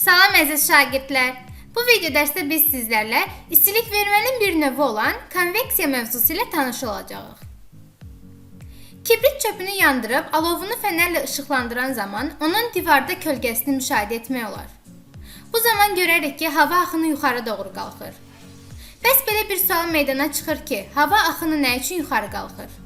Salam əziz şagirdlər. Bu video dərsdə biz sizlərlə istilik vermənin bir növü olan konveksiya mövzusu ilə tanış olacağıq. Kibrit çöpünü yandırıb alovunu fənərlə işıqlandıran zaman onun divarda kölgəsini müşahidə etmək olar. Bu zaman görərik ki, hava axını yuxarı doğru qalxır. Bəs belə bir sual meydana çıxır ki, hava axını nə üçün yuxarı qalxır?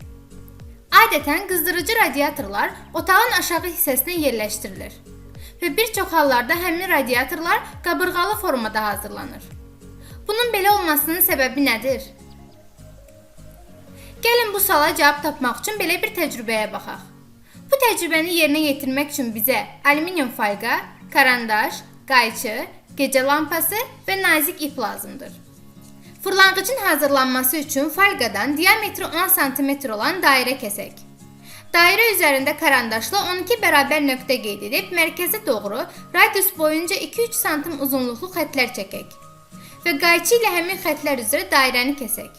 Adətən qızdırıcı radiatorlar otağın aşağı hissəsinə yerləşdirilir və bir çox hallarda həmin radiatorlar qabırğalı formada hazırlanır. Bunun belə olmasının səbəbi nədir? Gəlin bu suala cavab tapmaq üçün belə bir təcrübəyə baxaq. Bu təcrübəni yerinə yetirmək üçün bizə alüminium folqa, karandaş, qayçı, gecə lampası və nazik ip lazımdır. Fırlanğıcın hazırlanması üçün folqadan diametri 10 cm olan dairə kəsək. Dairə üzərində karandaşla 12 bərabər nöqtə qeyd edib mərkəzə doğru radius boyunca 2-3 sm uzunluqlu xəttlər çəkək və qayçı ilə həmin xəttlər üzrə dairəni kəsək.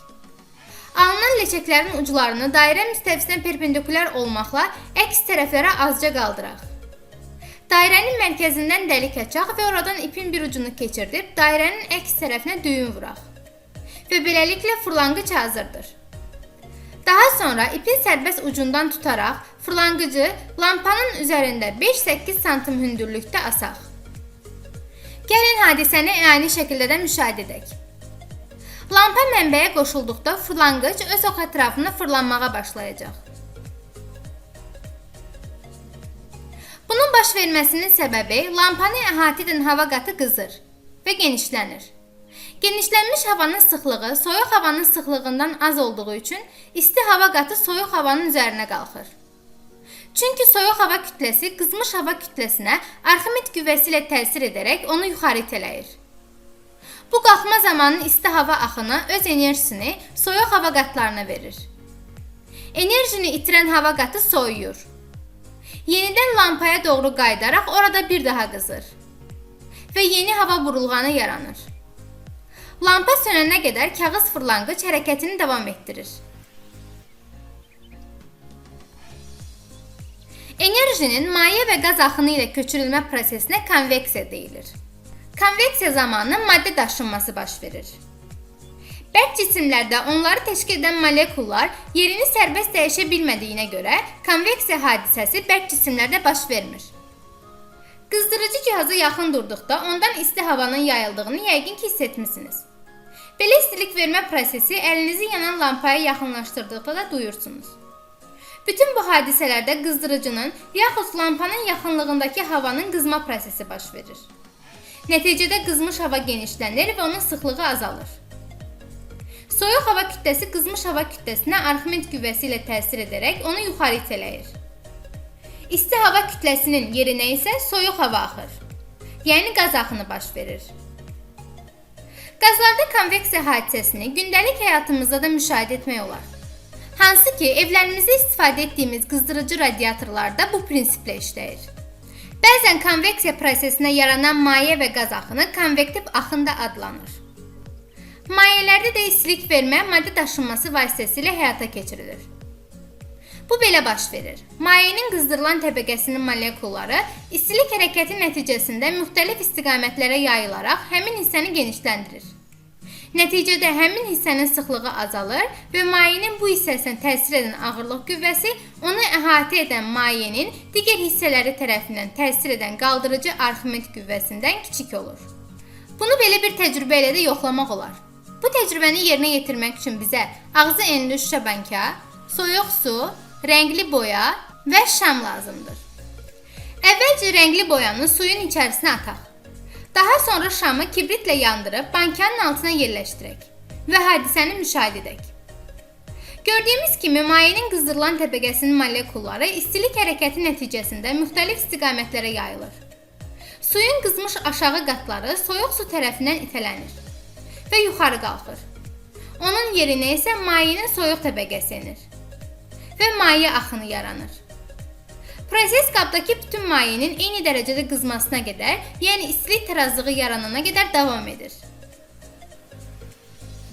Alınan ləçəklərin uclarını dairə müstəvisinə perpendikulyar olmaqla əks tərəflərə azca qaldıraq. Dairənin mərkəzindən dəlik açaq və oradan ipin bir ucunu keçirdib dairənin əks tərəfinə düyün vuraq və beləliklə fırlanğıc hazırdır. Daha sonra ipin sərbəst ucundan tutaraq fırlanğıcı lampanın üzərində 5-8 sm hündürlükdə asaq. Gəlin hadisəni əyani şəkildə də müşahidə edək. Lampa mənbəyə qoşulduqda fırlanğıc öz ox ətrafında fırlanmağa başlayacaq. Bunun baş verməsinin səbəbi lampanı əhatə edən hava qatı qızır və genişlənir. Genişlənmiş havanın sıxlığı soyuq havanın sıxlığından az olduğu üçün isti hava qatı soyuq havanın üzərinə qalxır. Çünki soyuq hava kütləsi qızmış hava kütləsinə Arximed qüvvəsi ilə təsir edərək onu yuxarı itələyir. Bu qalxma zamanı isti hava axını öz enerjisini soyuq hava qatlarına verir. Enerjini itirən hava qatı soyuyur. Yenidən lampaya doğru qayıdaraq orada bir daha qızır və yeni hava burulğanı yaranır. Lampa sönənə qədər kağız fırlanğıc hərəkətini davam etdirir. Enerjinin maye və qaz axını ilə köçürülmə prosesinə konveksiya deyilir. Konveksiya zamanı maddə daşınması baş verir. Bərk cisimlərdə onları təşkil edən molekullar yerini sərbəst dəyişə bilmədiyinə görə konveksiya hadisəsi bərk cisimlərdə baş vermir. Qızdırıcı cihaza yaxın durduqda ondan isti havanın yayıldığını yəqin ki hiss etmisiniz. Belə istilik vermə prosesi əlinizi yanan lampaya yaxınlaşdırdıqda da duyursunuz. Bütün bu hadisələrdə qızdırıcının yaxud lampanın yaxınlığındakı havanın qızma prosesi baş verir. Nəticədə qızmış hava genişlənir və onun sıxlığı azalır. Soyuq hava kütləsi qızmış hava kütləsinə Arximed qüvvəsi ilə təsir edərək onu yuxarı itələyir. İsti hava kütləsinin yerinə isə soyuq hava axır, yəni qaz axını baş verir. Qazlarda konveksiya hadisəsini gündəlik həyatımızda da müşahidə etmək olar. Hansı ki, evlərimizdə istifadə etdiyimiz qızdırıcı radiatorlarda bu prinsiplə işləyir. Bəzən konveksiya prosesinə yaranan maye və qaz axını konvektiv axın da adlanır. Mayelərdə də istilik vermə maddə daşınması vasitəsilə həyata keçirilir. Bu belə baş verir. Mayenin qızdırılan təbəqəsinin molekulları istilik hərəkəti nəticəsində müxtəlif istiqamətlərə yayılaraq həmin hissəni genişləndirir. Nəticədə həmin hissənin sıxlığı azalır və mayenin bu hissəsinə təsir edən ağırlıq qüvvəsi onu əhatə edən mayenin digər hissələri tərəfindən təsir edən qaldırıcı Arximed qüvvəsindən kiçik olur. Bunu belə bir təcrübə ilə də yoxlamaq olar. Bu təcrübəni yerinə yetirmək üçün bizə ağzı enli şüşə banka, soyuq su, rəngli boya və şam lazımdır. Əvvəlcə rəngli boyanı suyun içərisinə ataq. Daha sonra şamı kibritlə yandırıb bankanın altına yerləşdirək və hadisəni müşahidə edək. Gördüyümüz kimi mayenin qızdırılan təbəqəsinin molekulları istilik hərəkəti nəticəsində müxtəlif istiqamətlərə yayılır. Suyun qızmış aşağı qatları soyuq su tərəfindən itələnir və yuxarı qalxır. Onun yerinə isə mayenin soyuq təbəqəsi enir və maye axını yaranır. Proses qabdakı bütün mayenin eyni dərəcədə qızmasına qədər, yəni istilik tarazlığı yaranana qədər davam edir.